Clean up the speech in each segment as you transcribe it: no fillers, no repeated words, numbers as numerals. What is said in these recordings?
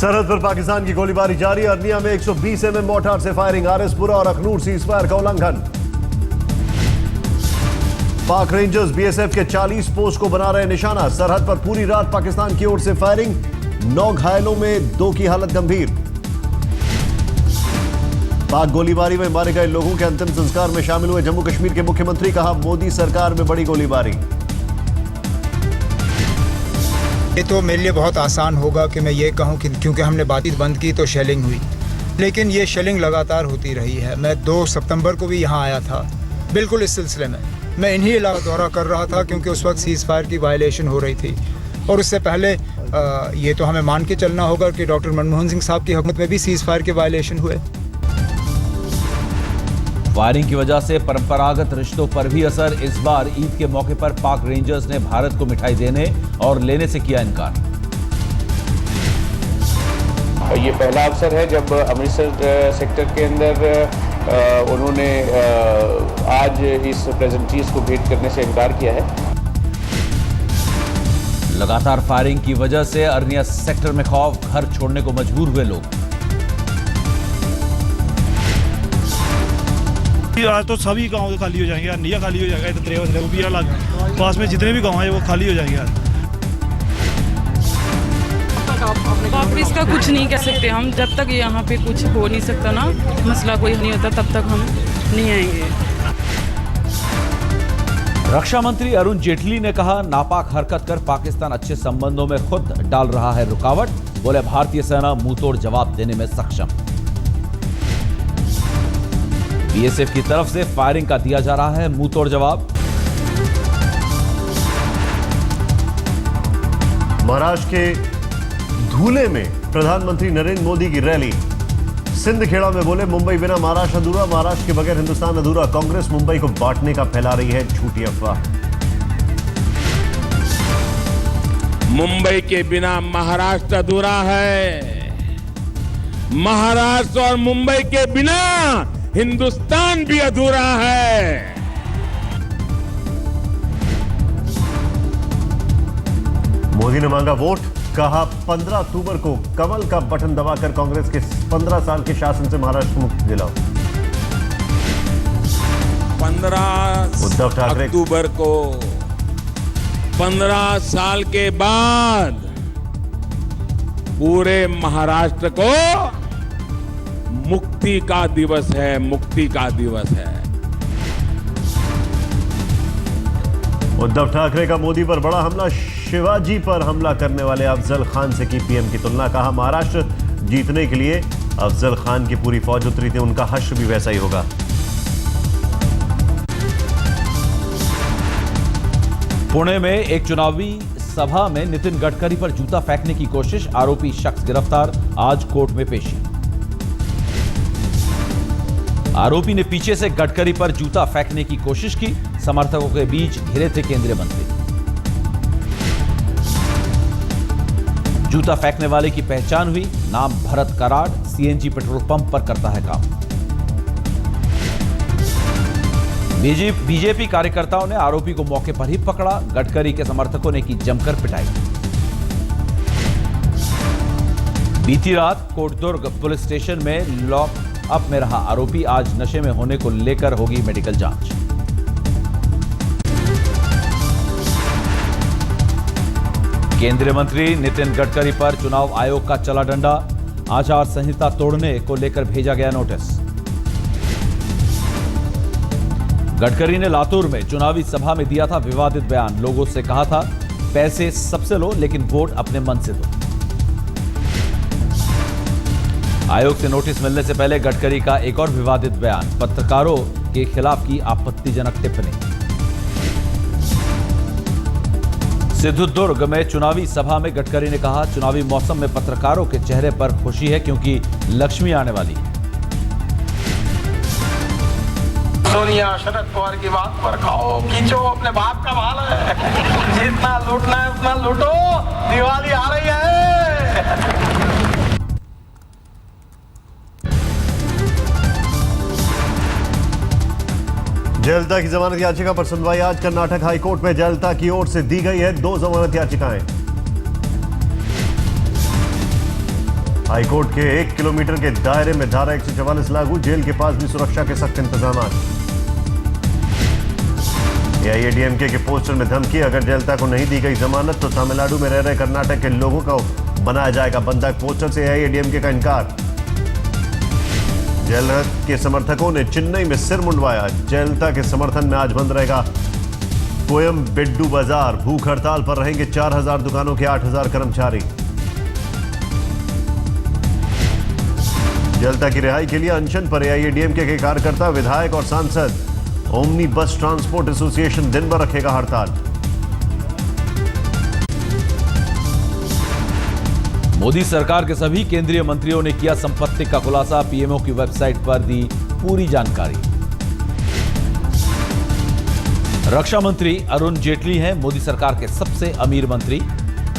सरहद पर पाकिस्तान की गोलीबारी जारी। अरनिया में 120 mm मोर्टार से फायरिंग। आरएसपुरा और अखनूर सीजफायर का उल्लंघन। पाक रेंजर्स बीएसएफ के 40 पोस्ट को बना रहे निशाना। सरहद पर पूरी रात पाकिस्तान की ओर से फायरिंग। 9 घायलों में 2 की हालत गंभीर। पाक गोलीबारी में मारे गए लोगों के अंतिम संस्कार में शामिल हुए जम्मू कश्मीर के मुख्यमंत्री। कहा, मोदी सरकार में बड़ी गोलीबारी। ये तो मेरे लिए बहुत आसान होगा कि मैं ये कहूं कि क्योंकि हमने बातचीत बंद की तो शेलिंग हुई, लेकिन ये शेलिंग लगातार होती रही है। मैं 2 सितंबर को भी यहाँ आया था, बिल्कुल इस सिलसिले में। मैं इन्हीं इलाका दौरा कर रहा था क्योंकि उस वक्त सीज़ फायर की वायलेशन हो रही थी। और उससे पहले ये तो हमें मान के चलना होगा कि डॉक्टर मनमोहन सिंह साहब की हुकूमत में भी सीज़ फायर के वायलेशन हुए। फायरिंग की वजह से परंपरागत रिश्तों पर भी असर। इस बार ईद के मौके पर पाक रेंजर्स ने भारत को मिठाई देने और लेने से किया इनकार। ये पहला अवसर है जब अमृतसर सेक्टर के अंदर उन्होंने आज इस प्रेजेंटीज को भेंट करने से इनकार किया है। लगातार फायरिंग की वजह से अरनिया सेक्टर में खौफ, घर छोड़ने को मजबूर हुए लोग। आज तो सभी गांव खाली हो जाएंगे, अरनिया खाली हो जाएगा, वो भी अलग पास में जितने भी गांव हैं वो खाली हो जाएंगे। वापिस का कुछ नहीं कह सकते हम, जब तक यहाँ पे कुछ हो नहीं सकता ना, मसला कोई नहीं होता, तब तक हम नहीं आएंगे। रक्षा मंत्री अरुण जेटली ने कहा, नापाक हरकत कर पाकिस्तान अच्छे संबंधों में खुद डाल रहा है रुकावट। बोले, भारतीय सेना मुंहतोड़ जवाब देने में सक्षम। बीएसएफ की तरफ से फायरिंग का दिया जा रहा है मुंहतोड़ जवाब। महाराष्ट्र के धूले में प्रधानमंत्री नरेंद्र मोदी की रैली। सिंध खेड़ा में बोले, मुंबई बिना महाराष्ट्र अधूरा, महाराष्ट्र के बगैर हिंदुस्तान अधूरा। कांग्रेस मुंबई को बांटने का फैला रही है झूठी अफवाह। मुंबई के बिना महाराष्ट्र अधूरा है, महाराष्ट्र और मुंबई के बिना हिंदुस्तान भी अधूरा है। मोदी ने मांगा वोट। कहा, 15 अक्टूबर को कमल का बटन दबाकर कांग्रेस के 15 साल के शासन से महाराष्ट्र को मुक्ति दिलाओ। 15 अक्टूबर को 15 साल के बाद पूरे महाराष्ट्र को मुक्ति का दिवस है, मुक्ति का दिवस है। उद्धव ठाकरे का मोदी पर बड़ा हमला। शिवाजी पर हमला करने वाले अफजल खान से की पीएम की तुलना। कहा, महाराष्ट्र जीतने के लिए अफजल खान की पूरी फौज उतरी थी, उनका हश्र भी वैसा ही होगा। पुणे में एक चुनावी सभा में नितिन गडकरी पर जूता फेंकने की कोशिश। आरोपी शख्स गिरफ्तार। आज कोर्ट में पेशी। आरोपी ने पीछे से गडकरी पर जूता फेंकने की कोशिश की। समर्थकों के बीच घिरे थे केंद्रीय मंत्री। जूता फेंकने वाले की पहचान हुई। नाम Bharat Karad, CNG petrol pump पर करता है काम। बीजेपी कार्यकर्ताओं ने आरोपी को मौके पर ही पकड़ा। गडकरी के समर्थकों ने की जमकर पिटाई। बीती रात कोटदुर्ग पुलिस स्टेशन में लॉक अप में रहा आरोपी। आज नशे में होने को लेकर होगी मेडिकल जांच। केंद्रीय मंत्री नितिन गडकरी पर चुनाव आयोग का चला डंडा। आचार संहिता तोड़ने को लेकर भेजा गया नोटिस। गडकरी ने लातूर में चुनावी सभा में दिया था विवादित बयान। लोगों से कहा था, पैसे सबसे लो लेकिन वोट अपने मन से दो। आयोग से नोटिस मिलने से पहले गडकरी का एक और विवादित बयान। पत्रकारों के खिलाफ की आपत्तिजनक टिप्पणी। सिद्धुदुर्ग में चुनावी सभा में गडकरी ने कहा, चुनावी मौसम में पत्रकारों के चेहरे पर खुशी है क्योंकि लक्ष्मी आने वाली। सोनिया शरद पवार की बात पर खाओ, खींचो, अपने बाप का माल है, जितना लूटना है उतना लूटो, दिवाली आ रही है। जयललिता की जमानत याचिका पर सुनवाई आज कर्नाटक हाईकोर्ट में। जयललिता की ओर से दी गई है 2 जमानत याचिकाएं। हाईकोर्ट के 1 किलोमीटर के दायरे में धारा 144 लागू, जेल के पास भी सुरक्षा के सख्त इंतजाम। एआईएडीएमके के पोस्टर में धमकी, अगर जयललिता को नहीं दी गई जमानत तो तमिलनाडु में रह रहे कर्नाटक के लोगों को बनाया जाएगा बंधक। पोस्टर से एआईएडीएमके का इनकार। जयललिता के समर्थकों ने चेन्नई में सिर मुंडवाया। जयललिता के समर्थन में आज बंद रहेगा कोयम्बेडु बाजार। भूख हड़ताल पर रहेंगे 4000 दुकानों के 8000 कर्मचारी। जयललिता की रिहाई के लिए अनशन पर एआईएडीएमके के कार्यकर्ता, विधायक और सांसद। ओमनी बस ट्रांसपोर्ट एसोसिएशन दिन भर रखेगा हड़ताल। मोदी सरकार के सभी केंद्रीय मंत्रियों ने किया संपत्ति का खुलासा। पीएमओ की वेबसाइट पर दी पूरी जानकारी। रक्षा मंत्री अरुण जेटली हैं मोदी सरकार के सबसे अमीर मंत्री,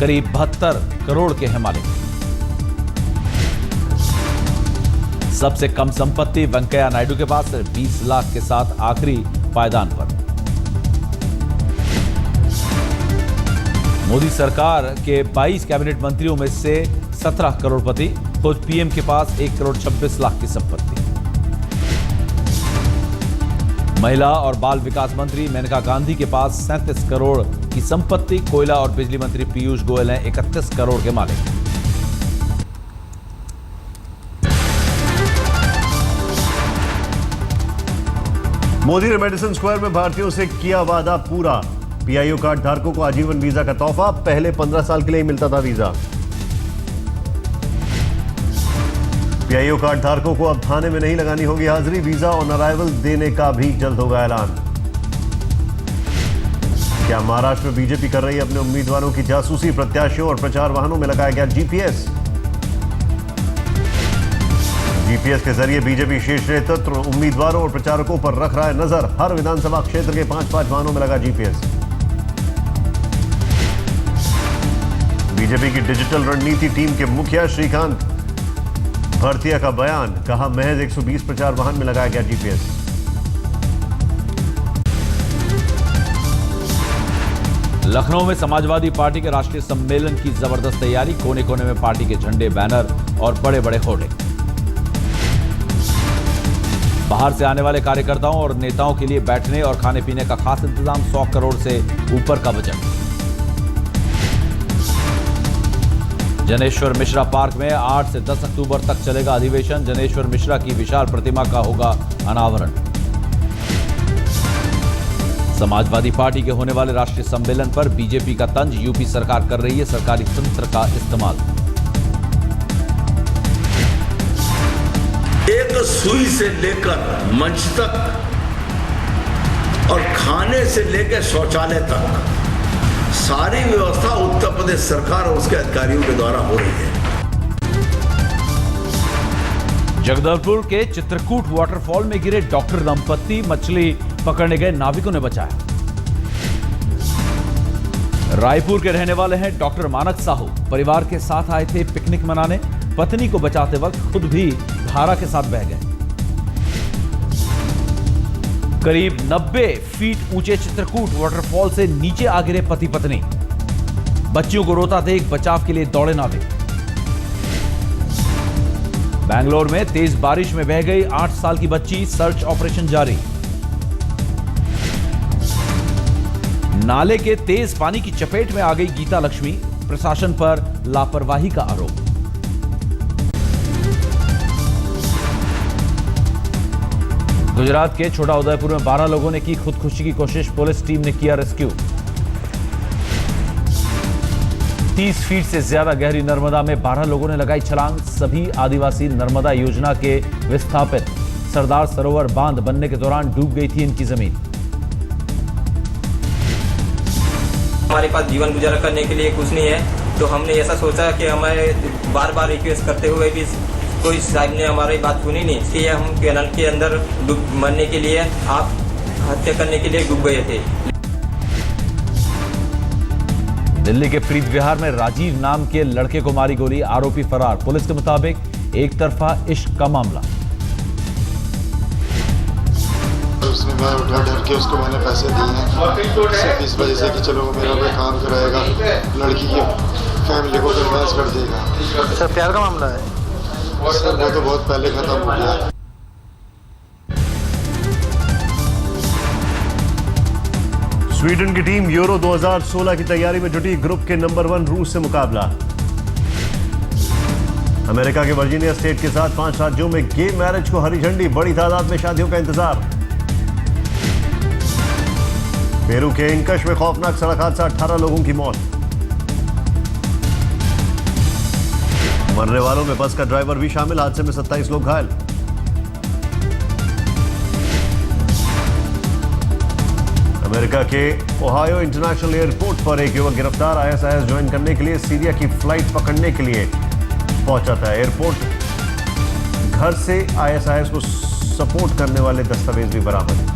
करीब 72 करोड़ के हैं मालिक। सबसे कम संपत्ति वेंकैया नायडू के पास 20 लाख के साथ आखिरी पायदान पर। मोदी सरकार के 22 कैबिनेट मंत्रियों में से 17 करोड़पति, खुद पीएम के पास 1 करोड़ 26 लाख की संपत्ति। महिला और बाल विकास मंत्री मेनका गांधी के पास 37 करोड़ की संपत्ति। कोयला और बिजली मंत्री पीयूष गोयल हैं 31 करोड़ के मालिक। मोदी ने मेडिसिन स्क्वायर में भारतीयों से किया वादा पूरा। पीआईओ कार्ड धारकों को आजीवन वीजा का तोहफा। पहले 15 साल के लिए ही मिलता था वीजा। पीआईओ कार्ड धारकों को अब थाने में नहीं लगानी होगी हाजिरी। वीजा ऑन अराइवल देने का भी जल्द होगा ऐलान। क्या महाराष्ट्र में बीजेपी कर रही है अपने उम्मीदवारों की जासूसी? प्रत्याशियों और प्रचार वाहनों में लगाया गया जीपीएस। जीपीएस के जरिए बीजेपी शीर्ष नेतृत्व उम्मीदवारों और प्रचारकों पर रख रहा है नजर। हर विधानसभा क्षेत्र के 5-5 वाहनों में लगा जीपीएस। बीजेपी की डिजिटल रणनीति टीम के मुखिया श्रीकांत भरतिया का बयान, कहा महज 120 प्रचार वाहन में लगाया गया जीपीएस। लखनऊ में समाजवादी पार्टी के राष्ट्रीय सम्मेलन की जबरदस्त तैयारी। कोने कोने में पार्टी के झंडे, बैनर और बड़े बड़े होर्डिंग। बाहर से आने वाले कार्यकर्ताओं और नेताओं के लिए बैठने और खाने पीने का खास इंतजाम। 100 करोड़ से ऊपर का बजट। जनेश्वर मिश्रा पार्क में 8 से 10 अक्टूबर तक चलेगा अधिवेशन। जनेश्वर मिश्रा की विशाल प्रतिमा का होगा अनावरण। समाजवादी पार्टी के होने वाले राष्ट्रीय सम्मेलन पर बीजेपी का तंज। यूपी सरकार कर रही है सरकारी तंत्र का इस्तेमाल। एक सुई से लेकर मंच तक और खाने से लेकर शौचालय तक सारी व्यवस्था उत्तर प्रदेश सरकार और उसके अधिकारियों के द्वारा हो रही है। जगदलपुर के चित्रकूट वाटरफॉल में गिरे डॉक्टर दंपत्ति। मछली पकड़ने गए नाविकों ने बचाया। रायपुर के रहने वाले हैं डॉक्टर मानक साहू। परिवार के साथ आए थे पिकनिक मनाने। पत्नी को बचाते वक्त खुद भी धारा के साथ बह गए। करीब 90 फीट ऊंचे चित्रकूट वाटरफॉल से नीचे आ गिरे पति पत्नी। बच्चियों को रोता देख बचाव के लिए दौड़े नाविक। बैंगलोर में तेज बारिश में बह गई 8 साल की बच्ची। सर्च ऑपरेशन जारी। नाले के तेज पानी की चपेट में आ गई गीता लक्ष्मी। प्रशासन पर लापरवाही का आरोप। गुजरात के छोटा उदयपुर में 12 लोगों ने की खुदकुशी की कोशिश। पुलिस टीम ने किया रेस्क्यू। 30 फीट से ज्यादा गहरी नर्मदा में 12 लोगों ने लगाई छलांग। सभी आदिवासी नर्मदा योजना के विस्थापित। सरदार सरोवर बांध बनने के दौरान डूब गई थी इनकी जमीन। हमारे पास जीवन गुजारा करने के लिए कुछ नहीं है, तो हमने ऐसा सोचा कि हमारे बार बार रिक्वेस्ट करते हुए भी कोई साहब ने हमारी बात सुनी नहीं, इसलिए हम कैनाल के अंदर मरने के लिए आप हत्या करने के लिए डूब गए थे। दिल्ली के प्रीत विहार में राजीव नाम के लड़के को मारी गोली। आरोपी फरार। पुलिस के मुताबिक एक तरफा इश्क का मामला। उसने मैं उठा डर के उसको मैंने पैसे दिए सिर्फ इस वजह से कि चलो मेरा कोई काम कराएगा, लड़की की फैमिली को कन्वेंस कर देगा। सर प्यार का मामला है? सर वो तो बहुत पहले खत्म हो गया। स्वीडन की टीम यूरो 2016 की तैयारी में जुटी। ग्रुप के नंबर 1 रूस से मुकाबला। अमेरिका के वर्जीनिया स्टेट के साथ 5 राज्यों में गे मैरिज को हरी झंडी। बड़ी तादाद में शादियों का इंतजार। पेरू के इंकश में खौफनाक सड़क हादसा, 18 लोगों की मौत। मरने वालों में बस का ड्राइवर भी शामिल। हादसे में 27 लोग घायल। अमेरिका के ओहायो इंटरनेशनल एयरपोर्ट पर एक युवक गिरफ्तार। आईएसआईएस ज्वाइन करने के लिए सीरिया की फ्लाइट पकड़ने के लिए पहुंचा था। एयरपोर्ट घर से आईएसआईएस को सपोर्ट करने वाले दस्तावेज भी बरामद।